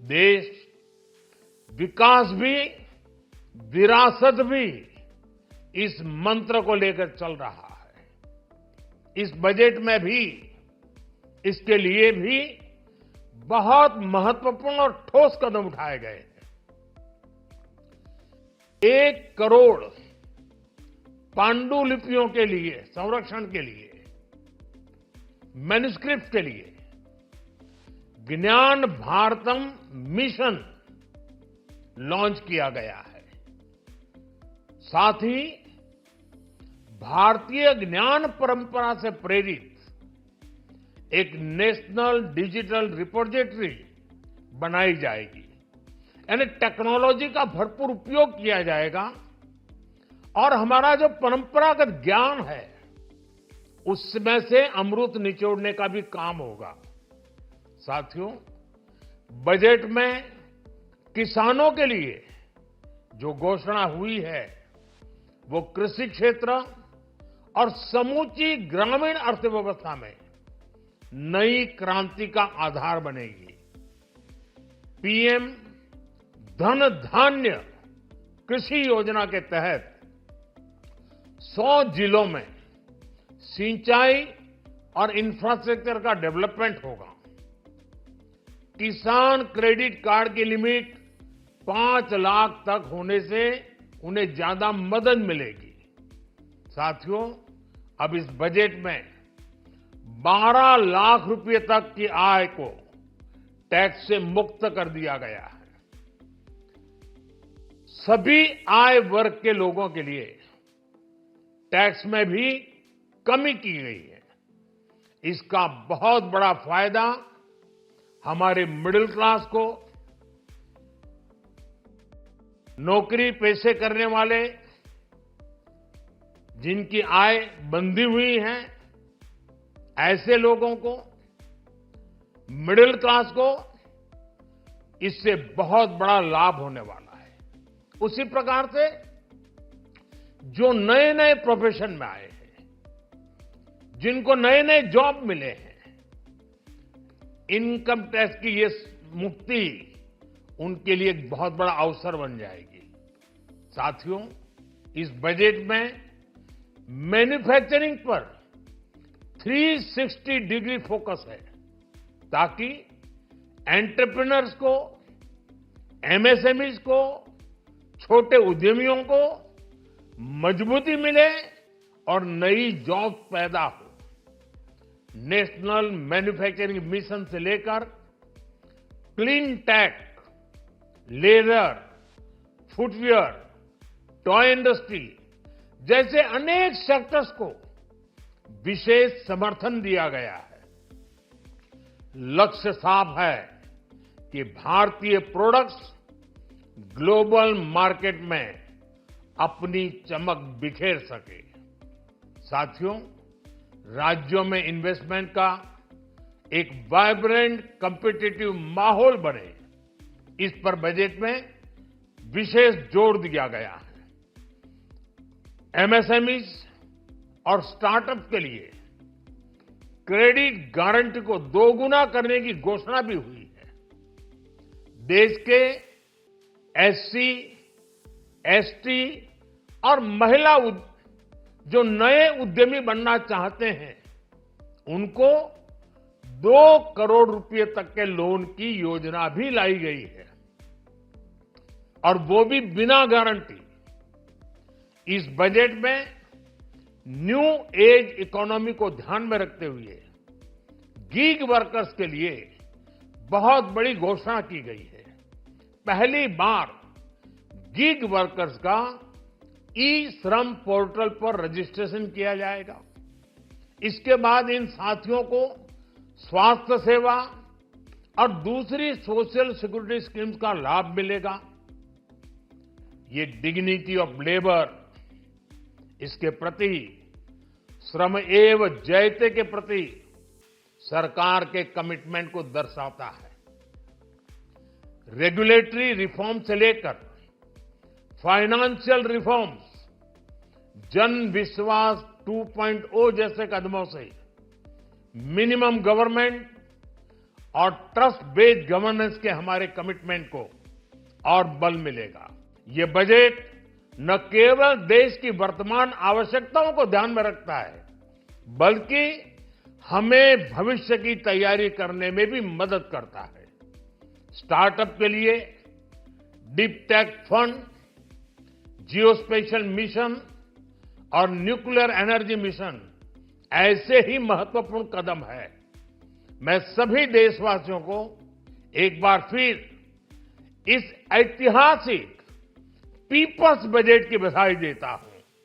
देश विकास भी विरासत भी इस मंत्र को लेकर चल रहा है। इस बजट में भी इसके लिए भी बहुत महत्वपूर्ण और ठोस कदम उठाए गए हैं। 1 करोड़ पांडुलिपियों के लिए संरक्षण के लिए, मैन्युस्क्रिप्ट के लिए ज्ञान भारतम मिशन लॉन्च किया गया है। साथ ही भारतीय ज्ञान परंपरा से प्रेरित एक नेशनल डिजिटल रिपोजिटरी बनाई जाएगी। यानी टेक्नोलॉजी का भरपूर उपयोग किया जाएगा और हमारा जो परंपरागत ज्ञान है उसमें से अमृत निचोड़ने का भी काम होगा। साथियों, बजट में किसानों के लिए जो घोषणा हुई है वो कृषि क्षेत्र और समूची ग्रामीण अर्थव्यवस्था में नई क्रांति का आधार बनेगी। पीएम धन धान्य कृषि योजना के तहत 100 जिलों में सिंचाई और इंफ्रास्ट्रक्चर का डेवलपमेंट होगा। किसान क्रेडिट कार्ड की लिमिट 5 लाख तक होने से उन्हें ज्यादा मदद मिलेगी। साथियों, अब इस बजट में 12 लाख रुपए तक की आय को टैक्स से मुक्त कर दिया गया है। सभी आय वर्ग के लोगों के लिए टैक्स में भी कमी की गई है। इसका बहुत बड़ा फायदा हमारे मिडिल क्लास को, नौकरी पेशे करने वाले जिनकी आय बंधी हुई है ऐसे लोगों को, मिडिल क्लास को इससे बहुत बड़ा लाभ होने वाला है। उसी प्रकार से जो नए नए प्रोफेशन में आए हैं, जिनको नए नए जॉब मिले हैं, इनकम टैक्स की ये मुक्ति उनके लिए एक बहुत बड़ा अवसर बन जाएगी। साथियों, इस बजट में मैन्युफैक्चरिंग पर 360 डिग्री फोकस है ताकि एंटरप्रेन्योर्स को, एमएसएमईज को, छोटे उद्यमियों को मजबूती मिले और नई जॉब पैदा हो। नेशनल मैन्युफैक्चरिंग मिशन से लेकर clean tech, leather, footwear, toy industry जैसे अनेक सेक्टर्स को विशेष समर्थन दिया गया है। लक्ष्य साफ है कि भारतीय प्रोडक्ट्स ग्लोबल मार्केट में अपनी चमक बिखेर सके। साथियों, राज्यों में इन्वेस्टमेंट का एक वाइब्रेंट कॉम्पिटिटिव माहौल बने, इस पर बजट में विशेष जोर दिया गया है। एमएसएमईज और स्टार्टअप के लिए क्रेडिट गारंटी को 2 गुना करने की घोषणा भी हुई है। देश के एससी, एसटी और महिला जो नए उद्यमी बनना चाहते हैं उनको 2 करोड़ रुपए तक के लोन की योजना भी लाई गई है और वो भी बिना गारंटी। इस बजट में न्यू एज इकोनॉमी को ध्यान में रखते हुए गीग वर्कर्स के लिए बहुत बड़ी घोषणा की गई है। पहली बार गीग वर्कर्स का ई श्रम पोर्टल पर रजिस्ट्रेशन किया जाएगा। इसके बाद इन साथियों को स्वास्थ्य सेवा और दूसरी सोशल सिक्योरिटी स्कीम्स का लाभ मिलेगा। ये डिग्निटी ऑफ लेबर, इसके प्रति श्रम एव जयते के प्रति सरकार के कमिटमेंट को दर्शाता है। रेगुलेटरी रिफॉर्म से लेकर फाइनेंशियल रिफॉर्म्स, जन विश्वास 2.0 जैसे कदमों से मिनिमम गवर्नमेंट और ट्रस्ट बेस्ड गवर्नेंस के हमारे कमिटमेंट को और बल मिलेगा। ये बजट न केवल देश की वर्तमान आवश्यकताओं को ध्यान में रखता है, बल्कि हमें भविष्य की तैयारी करने में भी मदद करता है। स्टार्टअप के लिए deep tech fund, geospatial mission और न्यूक्लियर एनर्जी मिशन ऐसे ही महत्वपूर्ण कदम है। मैं सभी देशवासियों को एक बार फिर इस ऐतिहासिक पीपल्स बजट की बधाई देता हूं।